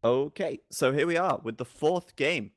Okay, so here we are with the fourth game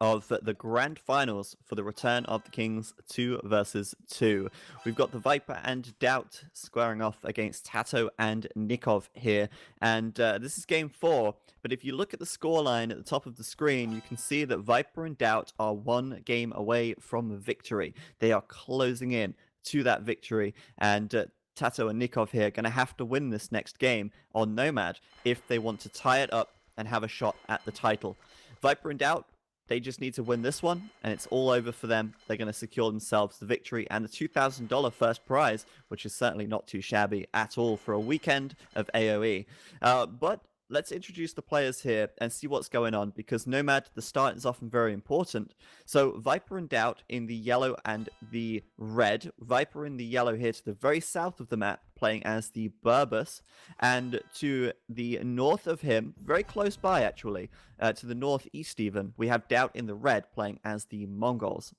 of the grand finals for the Return of the Kings 2 versus 2. We've got the Viper and DauT squaring off against Tatau and Nicov here, and this is game 4. But if you look at the scoreline at the top of the screen, you can see that Viper and DauT are one game away from victory. They are closing in to that victory, and Tatau and Nicov here are going to have to win this next game on Nomad if they want to tie it up and have a shot at the title. Viper and DauT, they just need to win this one, and it's all over for them. They're going to secure themselves the victory and the $2,000 first prize, which is certainly not too shabby at all for a weekend of AoE. But let's introduce the players here and see what's going on, because Nomad, the start is often very important. So Viper and DauT in the yellow and the red. Viper in the yellow here to the very south of the map, playing as the Burbus, and to the north of him, very close by actually, to the northeast even, we have DauT in the red playing as the Mongols.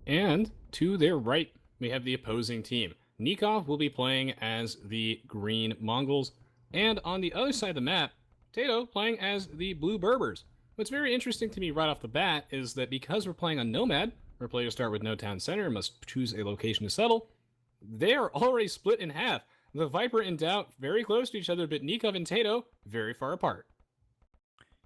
And to their right, we have the opposing team. Nicov will be playing as the green Mongols, and on the other side of the map, TaToH playing as the blue Berbers. What's very interesting to me right off the bat is that because we're playing on Nomad, where players start with no town center and must choose a location to settle, they are already split in half. The Viper and DauT very close to each other, but Nicov and TaToH very far apart.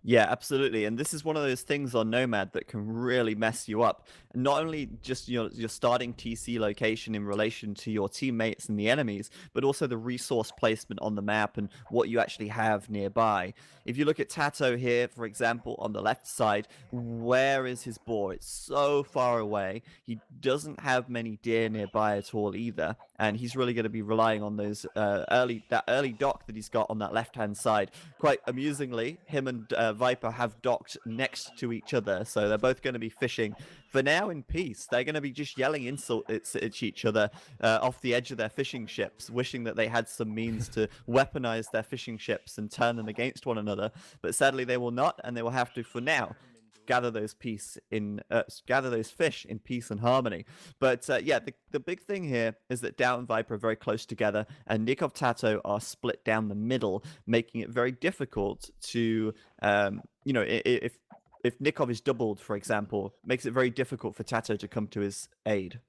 Yeah, absolutely. And this is one of those things on Nomad that can really mess you up. Not only just your starting TC location in relation to your teammates and the enemies, but also the resource placement on the map and what you actually have nearby. If you look at Tatau here, for example, on the left side, where is his boar? It's so far away. He doesn't have many deer nearby at all either. And he's really going to be relying on those that early dock that he's got on that left-hand side. Quite amusingly, him and Viper have docked next to each other, so they're both going to be fishing for now in peace. They're going to be just yelling insults at each other off the edge of their fishing ships, wishing that they had some means to weaponize their fishing ships and turn them against one another. But sadly, they will not, and they will have to, for now, gather those fish in peace and harmony. But yeah, the big thing here is that DauT and Viper are very close together, and Nicov+TaToH are split down the middle, making it very difficult to, if Nicov is doubled, for example, makes it very difficult for TaToH to come to his aid.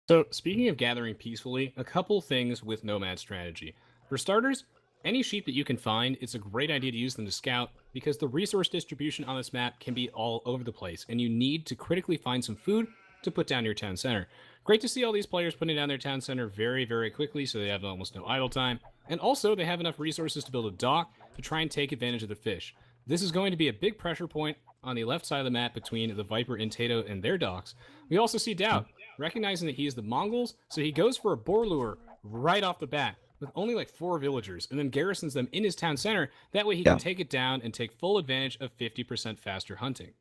So, speaking of gathering peacefully, a couple things with Nomad strategy. For starters, any sheep that you can find, it's a great idea to use them to scout because the resource distribution on this map can be all over the place, and you need to critically find some food to put down your town center. Great to see all these players putting down their town center very, very quickly so they have almost no idle time. And also, they have enough resources to build a dock to try and take advantage of the fish. This is going to be a big pressure point on the left side of the map between the Viper and TaToH and their docks. We also see DauT, recognizing that he is the Mongols, so he goes for a boar lure right off the bat with only like 4 villagers and then garrisons them in his town center. That way he can take it down and take full advantage of 50% faster hunting.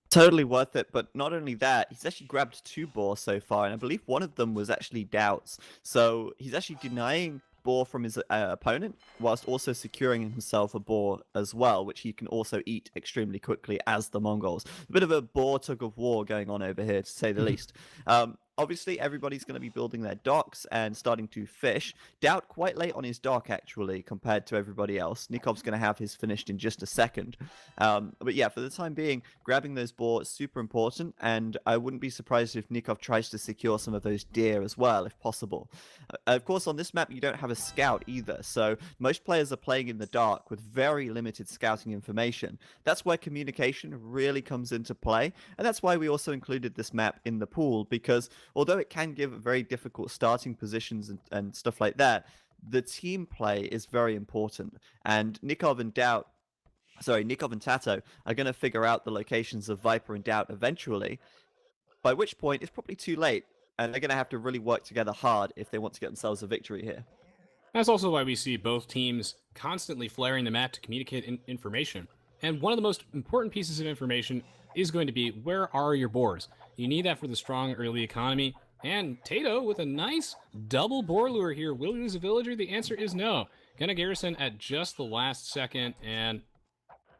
Totally worth it, but not only that, he's actually grabbed 2 boars so far, and I believe one of them was actually DauT's. So he's actually denying boar from his opponent, whilst also securing himself a boar as well, which he can also eat extremely quickly as the Mongols. A bit of a boar tug of war going on over here, to say the least. Obviously, everybody's going to be building their docks and starting to fish. DauT quite late on his dock, actually, compared to everybody else. Nikov's going to have his finished in just a second. But yeah, for the time being, grabbing those boar is super important, and I wouldn't be surprised if Nicov tries to secure some of those deer as well, if possible. Of course, on this map, you don't have a scout either, so most players are playing in the dark with very limited scouting information. That's where communication really comes into play, and that's why we also included this map in the pool, because although it can give very difficult starting positions and stuff like that, the team play is very important. And Nicov and TaToH are going to figure out the locations of Viper and DauT eventually, by which point it's probably too late, and they're going to have to really work together hard if they want to get themselves a victory here. That's also why we see both teams constantly flaring the map to communicate information. And one of the most important pieces of information is going to be, where are your boars? You need that for the strong early economy. And TaToH with a nice double boar lure here. Will he lose a villager? The answer is no. Gonna garrison at just the last second, and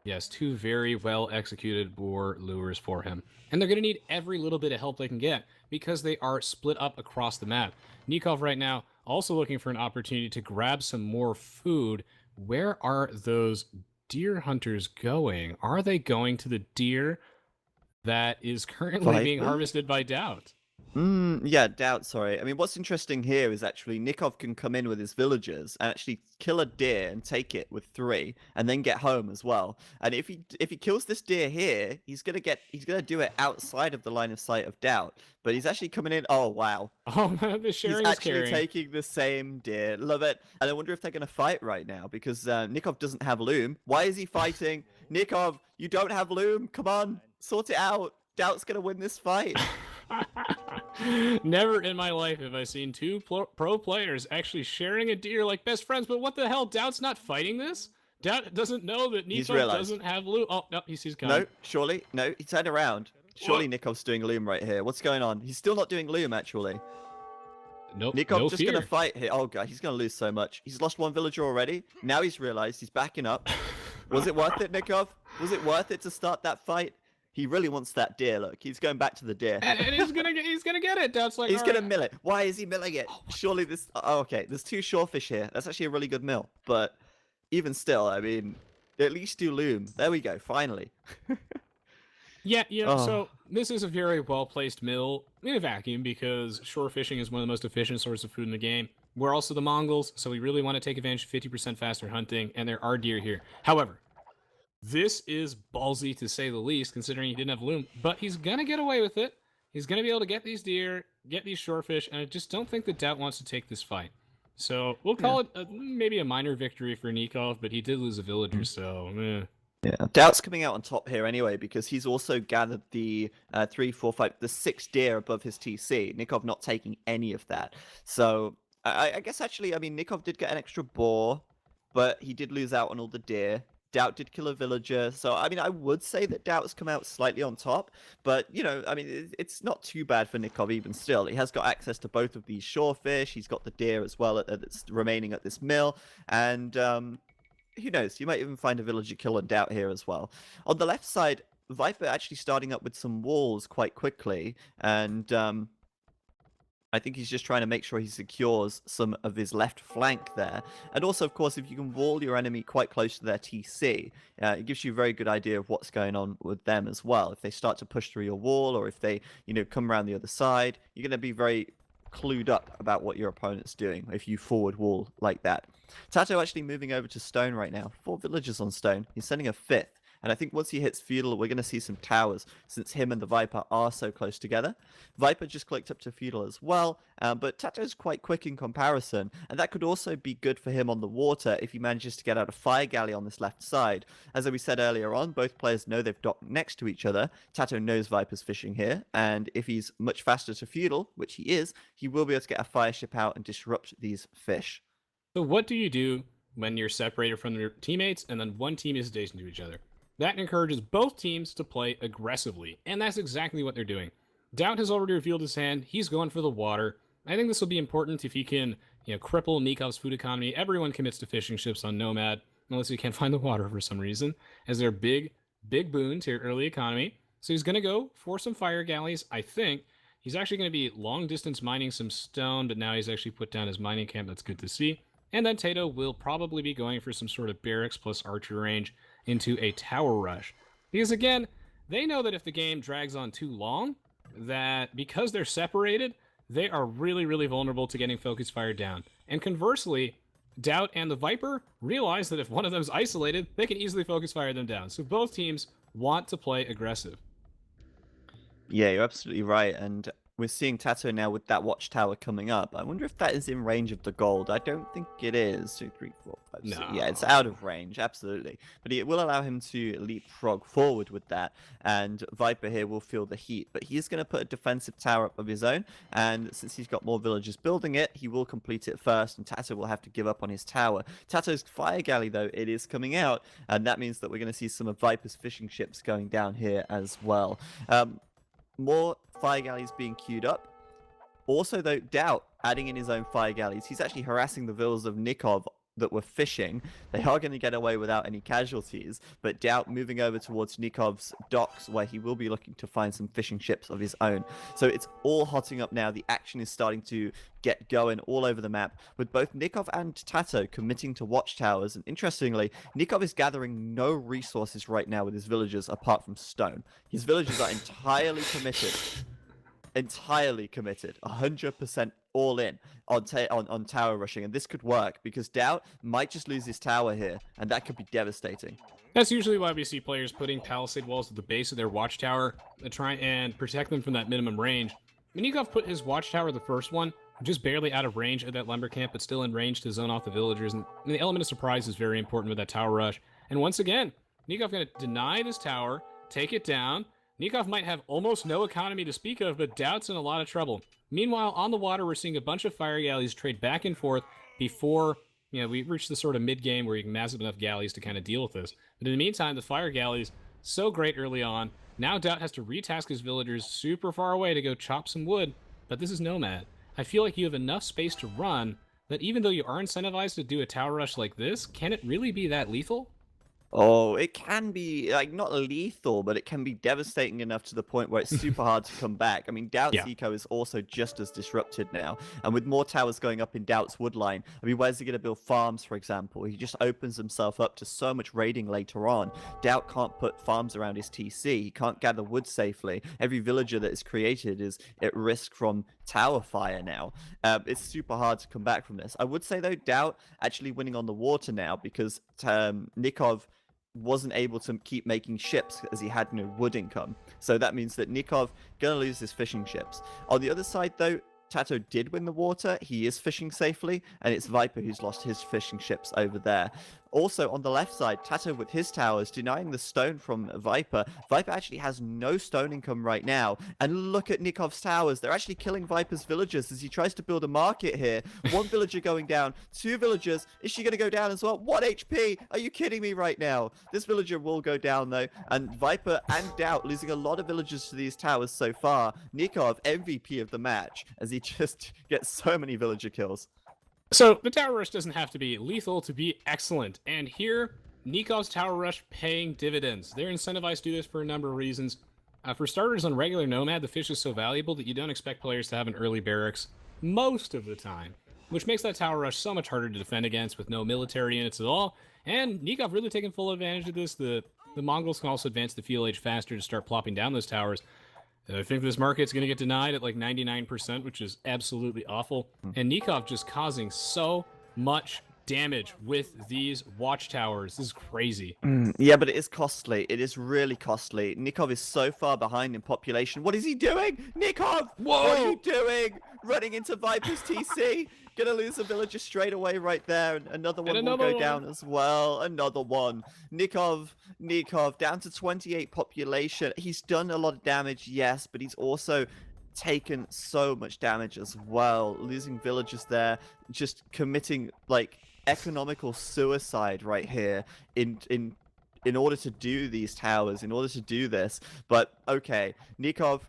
yes, 2 very well executed boar lures for him. And they're going to need every little bit of help they can get because they are split up across the map. Nicov right now also looking for an opportunity to grab some more food. Where are those deer hunters going? Are they going to the deer that is currently being Viper? harvested by DauT? Yeah, doubt, sorry. I mean, what's interesting here is actually Nicov can come in with his villagers and actually kill a deer and take it with 3 and then get home as well. And if he kills this deer here, he's gonna do it outside of the line of sight of doubt. But he's actually coming in. Oh wow. Oh, the He's sharing is actually carrying. taking the same deer. Love it. And I wonder if they're going to fight right now because Nicov doesn't have loom. Why is he fighting? Nicov, you don't have loom. Come on, sort it out. Doubt's going to win this fight. Never in my life have I seen two pro players actually sharing a deer like best friends, but what the hell? DauT's not fighting this? DauT doesn't know that Nicov doesn't have loom. Oh, no, he sees coming. No, surely. No, he turned around. Surely Nikov's doing loom right here. What's going on? He's still not doing loom, actually. Nope, Nikov's no just fear. going to fight here. Oh, God, he's going to lose so much. He's lost 1 villager already. Now he's realized he's backing up. Was it worth it, Nicov? Was it worth it to start that fight? He really wants that deer. Look, he's going back to the deer. And he's gonna get it. DauT's like, He's gonna mill it. Why is he milling it? Surely this. Oh, okay, there's 2 shorefish here. That's actually a really good mill. But even still, I mean, at least do loom. There we go. Finally. Yeah, so this is a very well-placed mill in a vacuum because shore fishing is one of the most efficient sources of food in the game. We're also the Mongols, so we really want to take advantage of 50% faster hunting, and there are deer here. However, this is ballsy to say the least, considering he didn't have loom, but he's going to get away with it. He's going to be able to get these deer, get these shorefish, and I just don't think that DauT wants to take this fight. So we'll call it maybe a minor victory for Nicov, but he did lose a villager, so Yeah, DauT's coming out on top here anyway because he's also gathered the 3, 4, 5, the 6 deer above his TC. Nicov not taking any of that. So I guess actually, I mean, Nicov did get an extra boar, but he did lose out on all the deer. DauT did kill a villager, so I mean, I would say that DauT's come out slightly on top, but you know, I mean, it's not too bad for Nicov even still. He has got access to both of these shorefish. He's got the deer as well that's remaining at this mill, and who knows? You might even find a villager kill and DauT here as well. On the left side, Viper actually starting up with some walls quite quickly, and I think he's just trying to make sure he secures some of his left flank there. And also, of course, if you can wall your enemy quite close to their TC, it gives you a very good idea of what's going on with them as well. If they start to push through your wall, or if they, come around the other side, you're going to be very clued up about what your opponent's doing if you forward wall like that. Tatau actually moving over to stone right now. 4 villagers on stone. He's sending a 5th. And I think once he hits feudal, we're going to see some towers, since him and the Viper are so close together. Viper just clicked up to feudal as well, but Tatau's quite quick in comparison, and that could also be good for him on the water if he manages to get out a fire galley on this left side. As we said earlier on, both players know they've docked next to each other. Tatau knows Viper's fishing here, and if he's much faster to feudal, which he is, he will be able to get a fire ship out and disrupt these fish. So what do you do when you're separated from your teammates and then one team is adjacent to each other? That encourages both teams to play aggressively, and that's exactly what they're doing. DauT has already revealed his hand. He's going for the water. I think this will be important if he can, cripple Nikov's food economy. Everyone commits to fishing ships on Nomad, unless you can't find the water for some reason, as they're big boon to your early economy. So he's going to go for some fire galleys, I think. He's actually going to be long-distance mining some stone, but now he's actually put down his mining camp. That's good to see. And then TaToH will probably be going for some sort of barracks plus archer range into a tower rush. Because again, they know that if the game drags on too long, that because they're separated, they are really, really vulnerable to getting focus fire down. And conversely, DauT and the Viper realize that if one of them is isolated, they can easily focus fire them down. So both teams want to play aggressive. Yeah, you're absolutely right, and we're seeing TaToH now with that watchtower coming up. I wonder if that is in range of the gold. I don't think it is. 2, 3, 4, 5, 6. No. Yeah, it's out of range, absolutely. But it will allow him to leapfrog forward with that, and Viper here will feel the heat. But he is going to put a defensive tower up of his own, and since he's got more villagers building it, he will complete it first, and TaToH will have to give up on his tower. TaToH's fire galley, though, it is coming out, and that means that we're going to see some of Viper's fishing ships going down here as well. More fire galleys being queued up. Also, though, DauT adding in his own fire galleys. He's actually harassing the villas of Nicov that were fishing, they are going to get away without any casualties, but DauT moving over towards Nikov's docks, where he will be looking to find some fishing ships of his own. So it's all hotting up now. The action is starting to get going all over the map, with both Nicov and TaToH committing to watchtowers. And interestingly, Nicov is gathering no resources right now with his villagers apart from stone. His villagers are entirely committed. 100% all in on tower rushing, and this could work because DauT might just lose his tower here, and that could be devastating. That's usually why we see players putting palisade walls at the base of their watchtower to try and protect them from that minimum range. Nicov put his watchtower, the first one, just barely out of range of that lumber camp, but still in range to zone off the villagers, and the element of surprise is very important with that tower rush. And once again, Nicov going to deny this tower, take it down. Nicov might have almost no economy to speak of, but DauT's in a lot of trouble. Meanwhile, on the water, we're seeing a bunch of fire galleys trade back and forth before, we reach the sort of mid-game where you can mass up enough galleys to kind of deal with this. But in the meantime, the fire galleys, so great early on. Now DauT has to retask his villagers super far away to go chop some wood, but this is Nomad. I feel like you have enough space to run that even though you are incentivized to do a tower rush like this, can it really be that lethal? Oh, it can be, like, not lethal, but it can be devastating enough to the point where it's super hard to come back. I mean, DauT's eco is also just as disrupted now. And with more towers going up in DauT's wood line, I mean, where's he going to build farms, for example? He just opens himself up to so much raiding later on. DauT can't put farms around his TC. He can't gather wood safely. Every villager that is created is at risk from tower fire now. It's super hard to come back from this. I would say, though, DauT actually winning on the water now because Nicov wasn't able to keep making ships as he had no wood income. So that means that Nicov gonna lose his fishing ships. On the other side, though, TaToH did win the water. He is fishing safely, and it's Viper who's lost his fishing ships over there. Also, on the left side, TaToH with his towers denying the stone from Viper. Viper actually has no stone income right now. And look at Nikov's towers. They're actually killing Viper's villagers as he tries to build a market here. One villager going down. Two villagers. Is she going to go down as well? 1 HP. Are you kidding me right now? This villager will go down, though. And Viper and DauT losing a lot of villagers to these towers so far. Nicov, MVP of the match, as he just gets so many villager kills. So, the tower rush doesn't have to be lethal to be excellent, and here, Nikov's tower rush paying dividends. They're incentivized to do this for a number of reasons. For starters, on regular Nomad, the fish is so valuable that you don't expect players to have an early barracks most of the time, which makes that tower rush so much harder to defend against with no military units at all, and Nicov really taking full advantage of this. The Mongols can also advance the feudal age faster to start plopping down those towers. I think this market's going to get denied at like 99%, which is absolutely awful. And Nicov just causing so much damage with these watchtowers. This is crazy. Yeah, but it is costly. It is really costly. Nicov is so far behind in population. What is he doing? Nicov! Whoa! What are you doing? Running into Viper's TC? Gonna lose a villager straight away right there. And another one will go down as well. Another one. Nicov down to 28 population. He's done a lot of damage, yes, but he's also taken so much damage as well. Losing villagers there, just committing, like, economical suicide right here in order to do these towers, in order to do this. But okay, Nicov,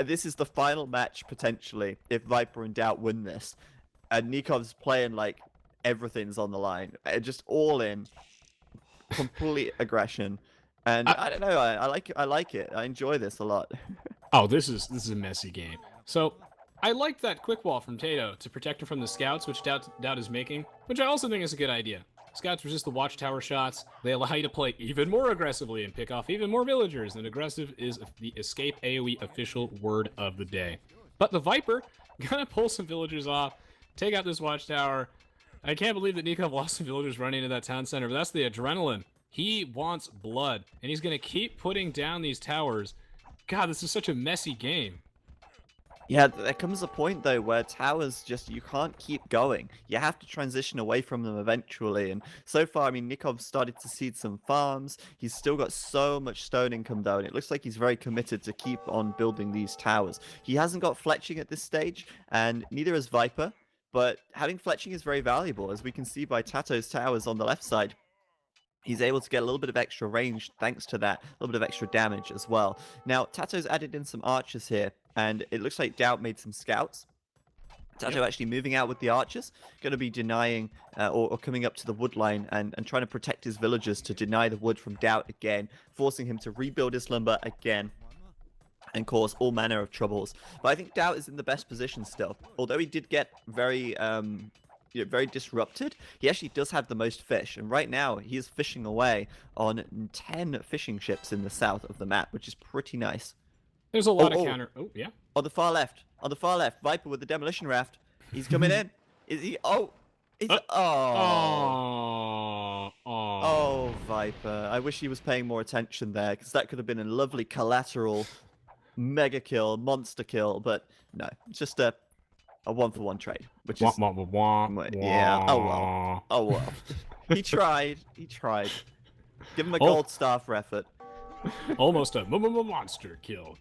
this is the final match potentially if Viper and DauT win this, and Nikov's playing like everything's on the line, just all in, complete aggression, and I don't know, I like it. I enjoy this a lot. Oh, this is a messy game. So, I like that quick wall from TaToH to protect him from the scouts, which DauT is making, which I also think is a good idea. Scouts resist the watchtower shots. They allow you to play even more aggressively and pick off even more villagers, and aggressive is the escape AoE official word of the day. But the Viper gonna pull some villagers off, take out this watchtower. I can't believe that Nicov lost some villagers running into that town center, but that's the adrenaline. He wants blood, and he's gonna keep putting down these towers. God, this is such a messy game. Yeah, there comes a point, though, where towers just, you can't keep going. You have to transition away from them eventually. And so far, I mean, Nikov's started to seed some farms. He's still got so much stone income, though, and it looks like he's very committed to keep on building these towers. He hasn't got fletching at this stage, and neither has Viper. But having fletching is very valuable, as we can see by TaToH's towers on the left side. He's able to get a little bit of extra range thanks to that, a little bit of extra damage as well. Now, TaToH's added in some archers here, and it looks like DauT made some scouts. TaTau actually moving out with the archers, going to be denying or coming up to the wood line and trying to protect his villagers to deny the wood from DauT again, forcing him to rebuild his lumber again and cause all manner of troubles. But I think DauT is in the best position still. Although he did get very very disrupted, he actually does have the most fish, and right now he is fishing away on 10 fishing ships in the south of the map, which is pretty nice. There's a lot of counter. Oh, yeah. On the far left, Viper with the demolition raft. He's coming in. Is he? Oh, he's oh, Viper. I wish he was paying more attention there, because that could have been a lovely collateral mega kill, monster kill. But no, it's just a 1-for-1 trade, which is yeah. Oh well. He tried. Give him a gold star for effort. Almost a monster kill.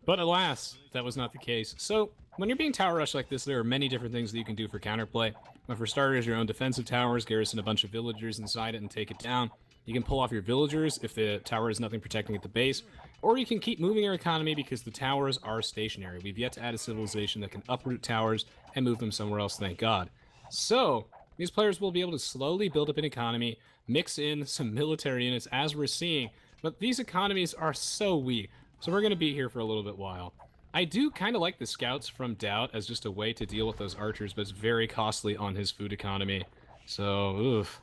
But alas, that was not the case. So, when you're being tower rushed like this, there are many different things that you can do for counterplay. But for starters, your own defensive towers, garrison a bunch of villagers inside it and take it down. You can pull off your villagers if the tower has nothing protecting at the base. Or you can keep moving your economy because the towers are stationary. We've yet to add a civilization that can uproot towers and move them somewhere else, thank God. So, these players will be able to slowly build up an economy, mix in some military units as we're seeing. But these economies are so weak, so we're going to be here for a little bit while. I do kind of like the scouts from DauT as just a way to deal with those archers, but it's very costly on his food economy. So, oof.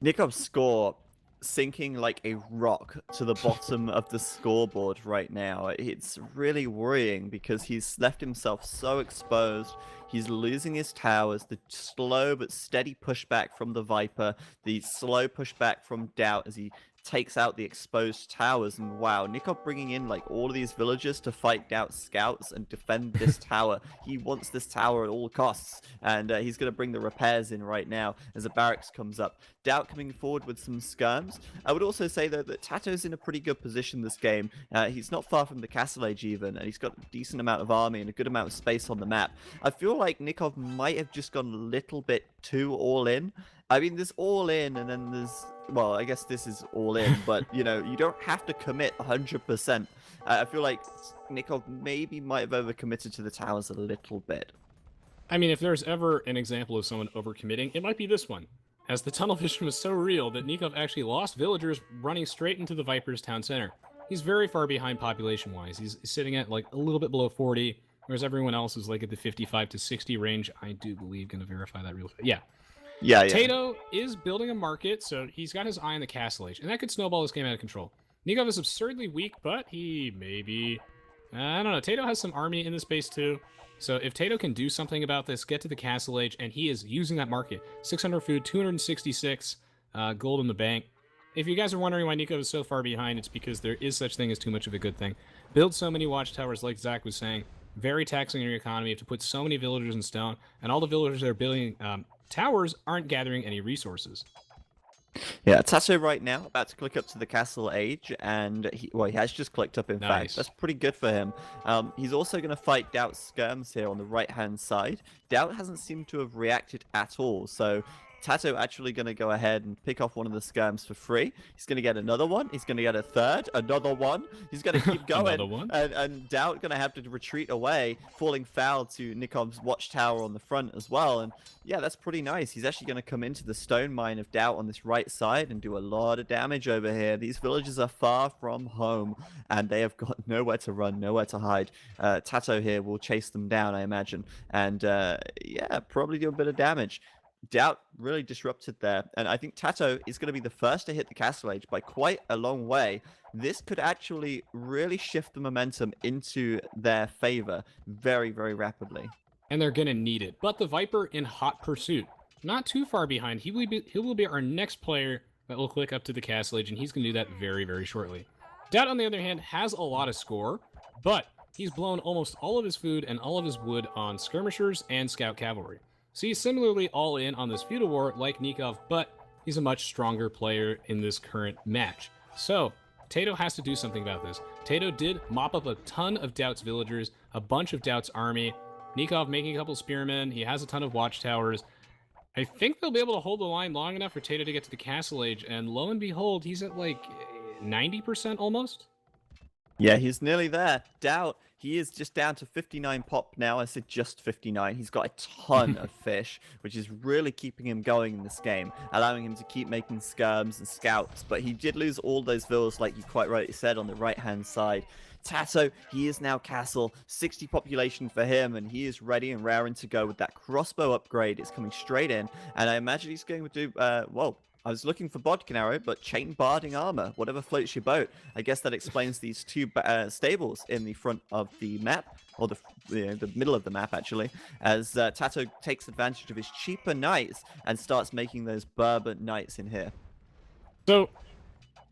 Nikov's score sinking like a rock to the bottom of the scoreboard right now. It's really worrying because he's left himself so exposed. He's losing his towers, the slow but steady pushback from the Viper, the slow pushback from DauT as he takes out the exposed towers, and wow, Nicov bringing in like all of these villagers to fight DauT scouts and defend this tower. He wants this tower at all costs, and he's going to bring the repairs in right now as a barracks comes up. DauT coming forward with some skirms. I would also say though that TaTo's in a pretty good position this game. He's not far from the castle age even, and he's got a decent amount of army and a good amount of space on the map. I feel like Nicov might have just gone a little bit too all in. I mean, there's all in, and then there's, well, I guess this is all in, but, you know, you don't have to commit 100%. I feel like Nicov maybe might have overcommitted to the towers a little bit. I mean, if there's ever an example of someone overcommitting, it might be this one. As the tunnel vision was so real that Nicov actually lost villagers running straight into the Viper's town center. He's very far behind population-wise. He's sitting at, like, a little bit below 40, whereas everyone else is, like, at the 55 to 60 range. I do believe, gonna verify that real fast. Yeah. TaToH is building a market, so he's got his eye on the castle age, and that could snowball this game out of control. Nicov is absurdly weak, but he maybe... I don't know. TaToH has some army in this base, too. So if TaToH can do something about this, get to the castle age, and he is using that market. 600 food, 266 gold in the bank. If you guys are wondering why Nicov is so far behind, it's because there is such thing as too much of a good thing. Build so many watchtowers, like Zach was saying. Very taxing on your economy. You have to put so many villagers in stone, and all the villagers that are building towers aren't gathering any resources. Yeah, TaToH right now about to click up to the castle age, and he has just clicked up in fact. That's pretty good for him. He's also going to fight DauT skirms here on the right-hand side. DauT hasn't seemed to have reacted at all, so TaToH actually going to go ahead and pick off one of the skirms for free. He's going to get another one. He's going to get a third, another one. He's going to keep going. and DauT going to have to retreat away, falling foul to Nikov's watchtower on the front as well. And yeah, that's pretty nice. He's actually going to come into the stone mine of DauT on this right side and do a lot of damage over here. These villagers are far from home, and they have got nowhere to run, nowhere to hide. TaToH here will chase them down, I imagine. And yeah, probably do a bit of damage. DauT really disrupted there, and I think TaToH is going to be the first to hit the castle age by quite a long way. This could actually really shift the momentum into their favor very, very rapidly. And they're going to need it. But the Viper in hot pursuit, not too far behind. He will be our next player that will click up to the castle age, and he's going to do that very, very shortly. DauT, on the other hand, has a lot of score, but he's blown almost all of his food and all of his wood on skirmishers and scout cavalry. So he's similarly all in on this feudal war like Nicov, but he's a much stronger player in this current match. So TaToH has to do something about this. TaToH did mop up a ton of DauT's villagers, a bunch of DauT's army. Nicov making a couple spearmen. He has a ton of watchtowers. I think they'll be able to hold the line long enough for TaToH to get to the castle age, and lo and behold, he's at like 90% almost. Yeah, he's nearly there. DauT, He is just down to 59 pop now. I said just 59. He's got a ton of fish, which is really keeping him going in this game, allowing him to keep making skirms and scouts. But he did lose all those villas, like you quite rightly said, on the right-hand side. Tatau, he is now castle, 60 population for him, and he is ready and raring to go with that crossbow upgrade. It's coming straight in, and I imagine he's going to do, well, I was looking for bodkin arrow, but chain barding armor, whatever floats your boat. I guess that explains these two stables in the front of the map, or the middle of the map, actually, as Tatau takes advantage of his cheaper knights and starts making those Bourbon knights in here. So,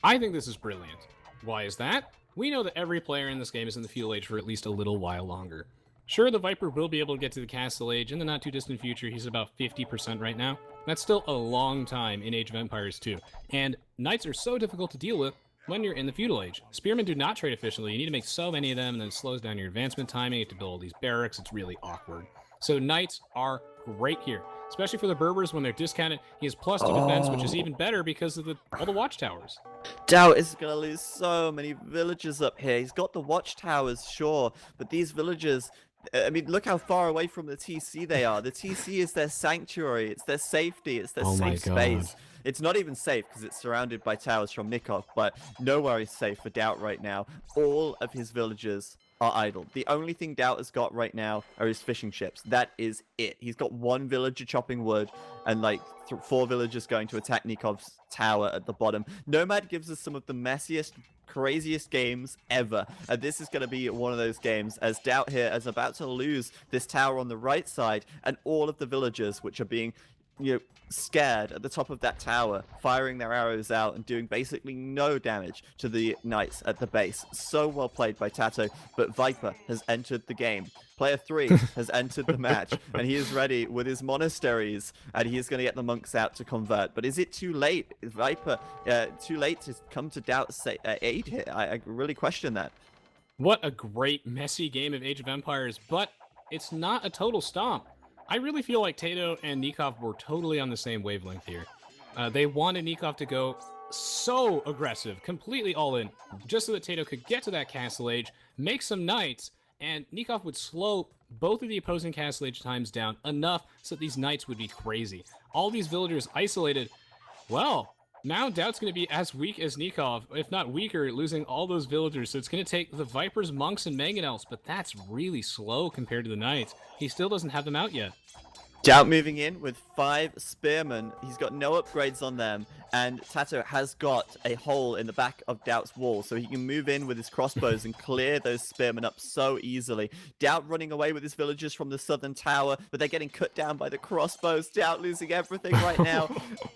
I think this is brilliant. Why is that? We know that every player in this game is in the feudal age for at least a little while longer. Sure, the Viper will be able to get to the castle age in the not too distant future. He's about 50% right now. That's still a long time in Age of Empires too. And knights are so difficult to deal with when you're in the feudal age. Spearmen do not trade efficiently. You need to make so many of them, and then it slows down your advancement timing. You have to build all these barracks. It's really awkward. So knights are great here, especially for the Berbers when they're discounted. He has +2 defense, which is even better because of all the watchtowers. DauT is going to lose so many villagers up here. He's got the watchtowers, sure, but these villagers, I mean, look how far away from the TC they are. The TC is their sanctuary. It's their safety. It's their safe space. It's not even safe because it's surrounded by towers from Nicov, but nowhere is safe for DauT right now. All of his villagers are idle. The only thing DauT has got right now are his fishing ships. That is it. He's got one villager chopping wood and like 4 villagers going to attack Nikov's tower at the bottom. Nomad gives us some of the messiest, craziest games ever, and this is going to be one of those games, as DauT here is about to lose this tower on the right side, and all of the villagers which are being, you know, scared at the top of that tower, firing their arrows out and doing basically no damage to the knights at the base. So well played by Tatau, but Viper has entered the game. Player 3 has entered the match, and he is ready with his monasteries, and he is going to get the monks out to convert. But is it too late? Is Viper too late to come to DauT's aid here? I really question that. What a great, messy game of Age of Empires, but it's not a total stomp. I really feel like TaToH and Nicov were totally on the same wavelength here. They wanted Nicov to go so aggressive, completely all in, just so that TaToH could get to that castle age, make some knights, and Nicov would slow both of the opposing castle age times down enough so that these knights would be crazy. All these villagers isolated. Well, now DauT's going to be as weak as Nicov, if not weaker, losing all those villagers. So it's going to take the Vipers, Monks, and Mangonels, but that's really slow compared to the Knights. He still doesn't have them out yet. DauT moving in with 5 spearmen. He's got no upgrades on them, and TaToH has got a hole in the back of DauT's wall, so he can move in with his crossbows and clear those spearmen up so easily. DauT running away with his villagers from the southern tower, but they're getting cut down by the crossbows. DauT losing everything right now.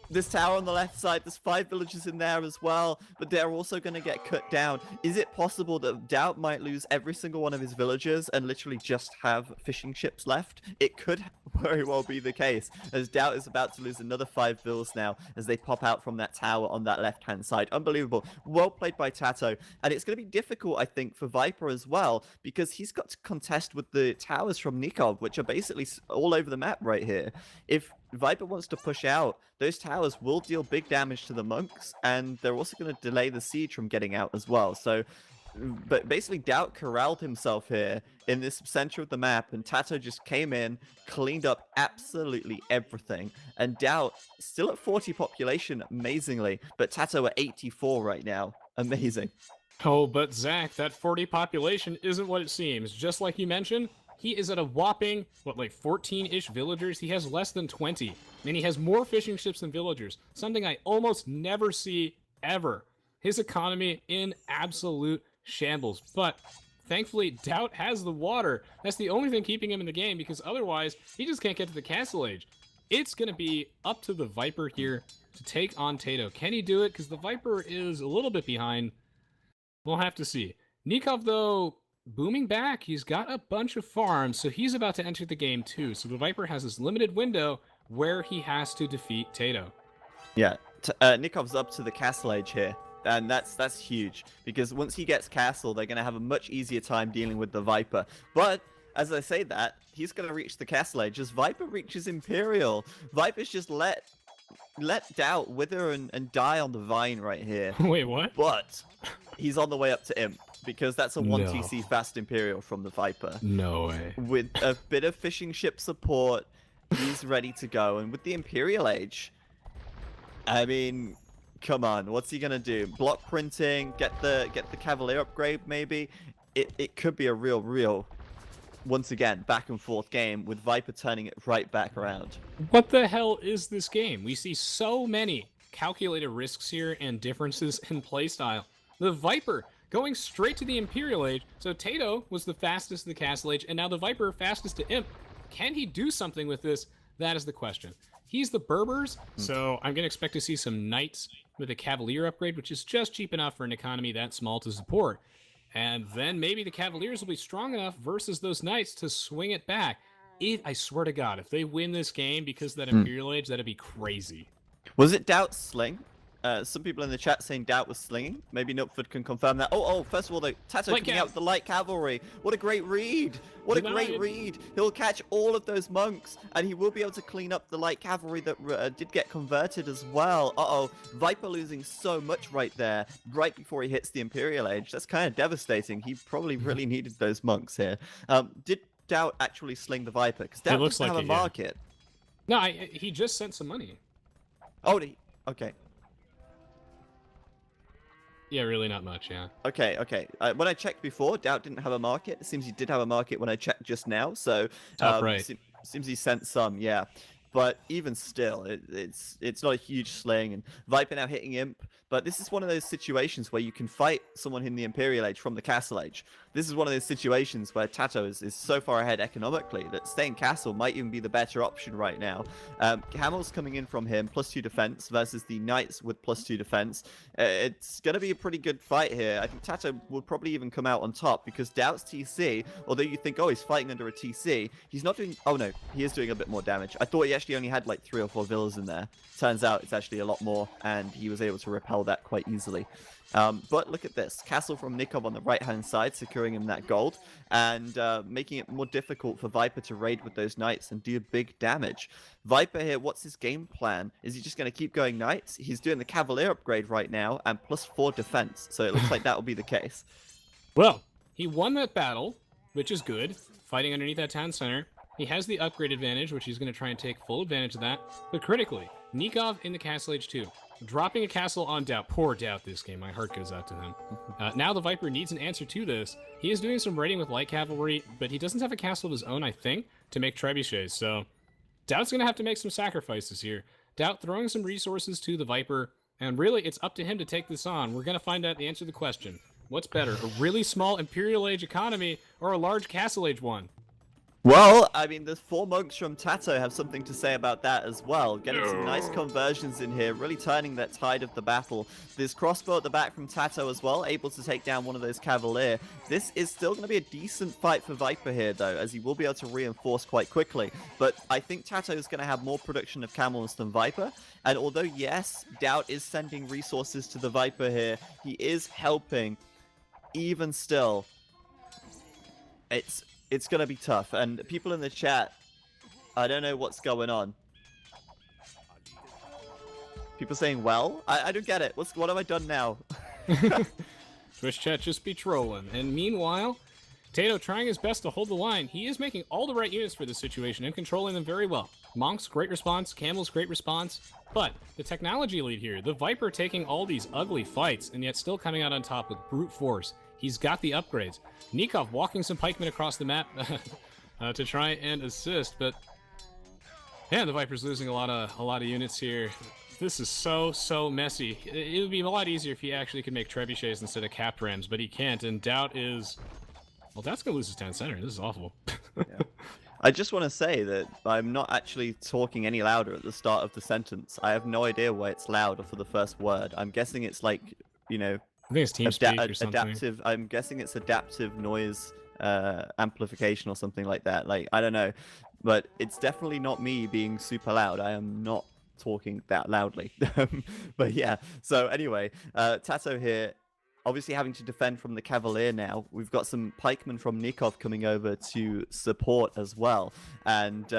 This tower on the left side, there's 5 villagers in there as well, but they're also going to get cut down. Is it possible that DauT might lose every single one of his villagers and literally just have fishing ships left? It could very well be the case, as DauT is about to lose another 5 vills now as they pop out from that tower on that left-hand side. Unbelievable. Well played by TaToH, and it's going to be difficult, I think, for Viper as well, because he's got to contest with the towers from Nicov, which are basically all over the map right here. If Viper wants to push out, those towers will deal big damage to the monks, and they're also going to delay the siege from getting out as well. So, but basically DauT corralled himself here in this center of the map, and TaToH just came in, cleaned up absolutely everything, and DauT still at 40 population, amazingly, but TaToH at 84 right now. Amazing. Oh, but Zach, that 40 population isn't what it seems. Just like you mentioned, he is at a whopping, what, like 14-ish villagers? He has less than 20, and he has more fishing ships than villagers, something I almost never see ever. His economy in absolute shambles, but thankfully DauT has the water. That's the only thing keeping him in the game, because otherwise he just can't get to the castle age. It's going to be up to the Viper here to take on TaToH. Can he do it? Because the Viper is a little bit behind. We'll have to see. Nicov, though, booming back. He's got a bunch of farms, so he's about to enter the game too. So the Viper has this limited window where he has to defeat TaToH. Yeah, Nikov's up to the castle age here. And that's huge, because once he gets castle, they're going to have a much easier time dealing with the Viper. But as I say that, he's going to reach the castle age as Viper reaches imperial. Viper's just let DauT wither and die on the vine right here. Wait, what? But he's on the way up to imp. because that's a 1TC fast Imperial from the Viper. No way. With a bit of fishing ship support, he's ready to go. And with the Imperial Age, I mean, come on, what's he gonna do? Block printing, get the Cavalier upgrade maybe? It could be a real, once again, back and forth game with Viper turning it right back around. What the hell is this game? We see so many calculated risks here and differences in playstyle. The Viper going straight to the Imperial Age. So TaToH was the fastest to the Castle Age, and now the Viper fastest to Imp. Can he do something with this? That is the question. He's the Berbers, so I'm going to expect to see some Knights with a Cavalier upgrade, which is just cheap enough for an economy that small to support. And then maybe the Cavaliers will be strong enough versus those Knights to swing it back. I swear to God, if they win this game because of that Imperial Age, that'd be crazy. Was it DauT sling? Some people in the chat saying DauT was slinging. Maybe Nupford can confirm that. Oh, first of all, though, TaToH coming out with the light cavalry. What a great read. What a great read. He'll catch all of those monks, and he will be able to clean up the light cavalry that did get converted as well. Uh-oh, Viper losing so much right there, right before he hits the Imperial Age. That's kind of devastating. He probably really needed those monks here. Did DauT actually sling the Viper? Because DauT doesn't have a market. No, he just sent some money. Oh, okay. Yeah, really not much, yeah. Okay. When I checked before, DauT didn't have a market. It seems he did have a market when I checked just now, so... Top right. Seems he sent some, yeah. But even still, it's not a huge sling, and Viper now hitting Imp. But this is one of those situations where you can fight someone in the Imperial Age from the Castle Age. This is one of those situations where TaToH is so far ahead economically that staying Castle might even be the better option right now. Camel's coming in from him, +2 defense, versus the Knights with +2 defense. It's going to be a pretty good fight here. I think TaToH will probably even come out on top, because DauT's TC, although you think, oh, he's fighting under a TC, he's not doing... Oh, no, he is doing a bit more damage. I thought he actually only had like 3 or 4 villas in there. Turns out it's actually a lot more, and he was able to repel that quite easily. But look at this. Castle from Nicov on the right-hand side, securing him that gold, and making it more difficult for Viper to raid with those Knights and do big damage. Viper here, what's his game plan? Is he just going to keep going Knights? He's doing the Cavalier upgrade right now, and +4 defense, so it looks like that will be the case. Well, he won that battle, which is good, fighting underneath that town center. He has the upgrade advantage, which he's going to try and take full advantage of that. But critically, Nicov in the Castle Age 2. Dropping a castle on DauT. Poor DauT this game. My heart goes out to him. Now the Viper needs an answer to this. He is doing some raiding with light cavalry, but he doesn't have a castle of his own, I think, to make trebuchets. So DauT's going to have to make some sacrifices here. DauT throwing some resources to the Viper, and really it's up to him to take this on. We're going to find out the answer to the question. What's better, a really small Imperial Age economy or a large Castle Age one? Well, I mean, the 4 monks from TaToH have something to say about that as well. Getting some nice conversions in here, really turning that tide of the battle. This crossbow at the back from TaToH as well, able to take down one of those Cavalier. This is still going to be a decent fight for Viper here, though, as he will be able to reinforce quite quickly. But I think TaToH is going to have more production of camels than Viper. And although, yes, DauT is sending resources to the Viper here, he is helping. Even still, it's going to be tough, and people in the chat, I don't know what's going on. People saying, well? I don't get it. What have I done now? Twitch chat just be trolling. And meanwhile, TaToH trying his best to hold the line. He is making all the right units for this situation and controlling them very well. Monks, great response. Camels, great response. But the technology lead here, the Viper taking all these ugly fights and yet still coming out on top with brute force. He's got the upgrades. Nicov walking some pikemen across the map to try and assist, but yeah, the Viper's losing a lot of units here. This is so messy. It would be a lot easier if he actually could make trebuchets instead of cap rams, but he can't. And DauT is, well, DauT's gonna lose his town center. This is awful. Yeah. I just want to say that I'm not actually talking any louder at the start of the sentence. I have no idea why it's loud for the first word. I'm guessing it's like, you know, I think it's TeamSpeak or something. Adaptive. I'm guessing it's adaptive noise amplification or something like that. Like, I don't know, but it's definitely not me being super loud. I am not talking that loudly. But yeah. So anyway, TaToH here, obviously having to defend from the Cavalier now. We've got some pikemen from Nicov coming over to support as well. And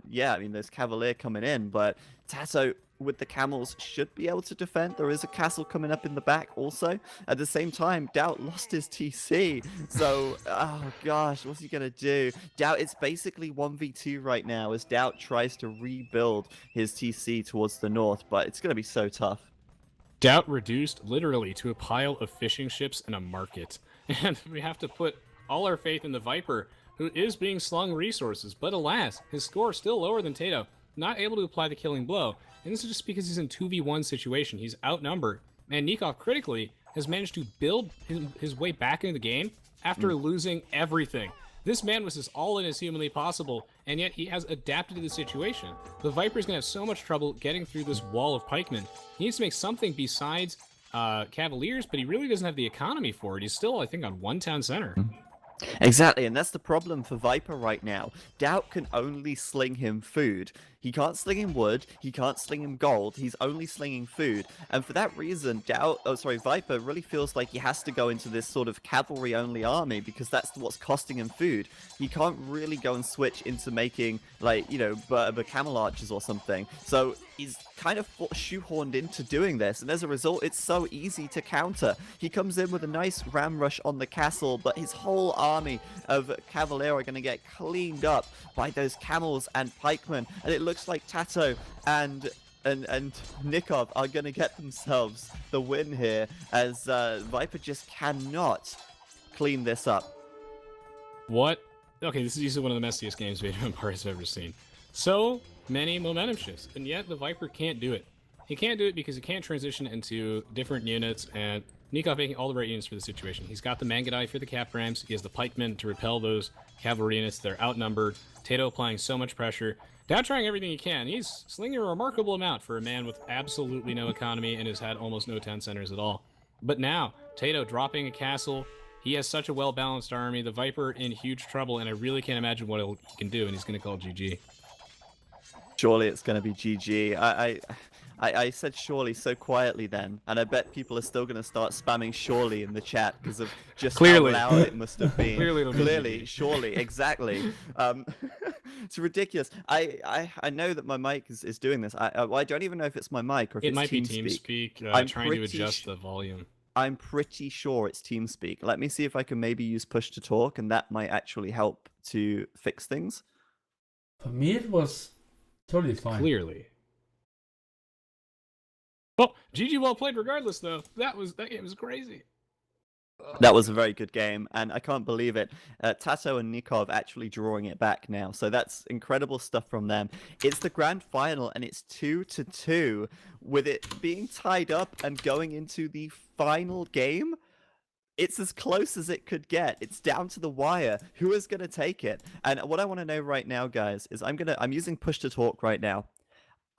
yeah, I mean, there's Cavalier coming in, but TaToH with the camels should be able to defend. There is a castle coming up in the back also. At the same time, DauT lost his TC. So, oh gosh, what's he going to do? DauT, it's basically 1v2 right now as DauT tries to rebuild his TC towards the north, but it's going to be so tough. DauT reduced literally to a pile of fishing ships and a market. And we have to put all our faith in the Viper, who is being slung resources, but alas, his score is still lower than TaToH, not able to apply the killing blow, and this is just because he's in 2v1 situation. He's outnumbered, and Nicov critically has managed to build his way back into the game after losing everything. This man was as all in as humanly possible, and yet he has adapted to the situation. The Viper's gonna have so much trouble getting through this wall of pikemen. He needs to make something besides Cavaliers, but he really doesn't have the economy for it. He's still, I think, on one town center. Exactly, and that's the problem for Viper right now. DauT can only sling him food. He can't sling him wood, he can't sling him gold, he's only slinging food. And for that reason, Viper really feels like he has to go into this sort of cavalry-only army because that's what's costing him food. He can't really go and switch into making, like, you know, camel archers or something. So he's kind of shoehorned into doing this, and as a result, it's so easy to counter. He comes in with a nice ram rush on the castle, but his whole army of Cavalier are going to get cleaned up by those camels and pikemen, and it looks like TaToH and Nicov are going to get themselves the win here, as Viper just cannot clean this up. What? Okay, this is easily one of the messiest games ZeroEmpires have ever seen. So many momentum shifts, and yet the Viper can't do it. He can't do it because he can't transition into different units, and Nicov making all the right units for the situation. He's got the Mangadai for the cap rams, he has the pikemen to repel those cavalry units. They're outnumbered. TaToH applying so much pressure. DauT trying everything he can. He's slinging a remarkable amount for a man with absolutely no economy and has had almost no town centers at all. But now, TaToH dropping a castle. He has such a well-balanced army. The Viper in huge trouble, and I really can't imagine what he can do, and he's going to call GG. Surely it's going to be GG. I said surely so quietly then, and I bet people are still going to start spamming surely in the chat because of just Clearly. how loud it must have been. Clearly, surely, exactly. It's ridiculous. I know that my mic is doing this. I don't even know if it's my mic or if it it's might be TeamSpeak. TeamSpeak trying to adjust the volume. I'm pretty sure it's TeamSpeak. Let me see if I can maybe use push to talk, and that might actually help to fix things. For me, it was totally fine. Clearly. Well, GG well played regardless, though. That game was crazy. That was a very good game, and I can't believe it. TaToH and Nicov actually drawing it back now, so that's incredible stuff from them. It's the grand final, and it's 2-2, with it being tied up and going into the final game. It's as close as it could get. It's down to the wire. Who is going to take it? And what I want to know right now, guys, is I'm using push to talk right now.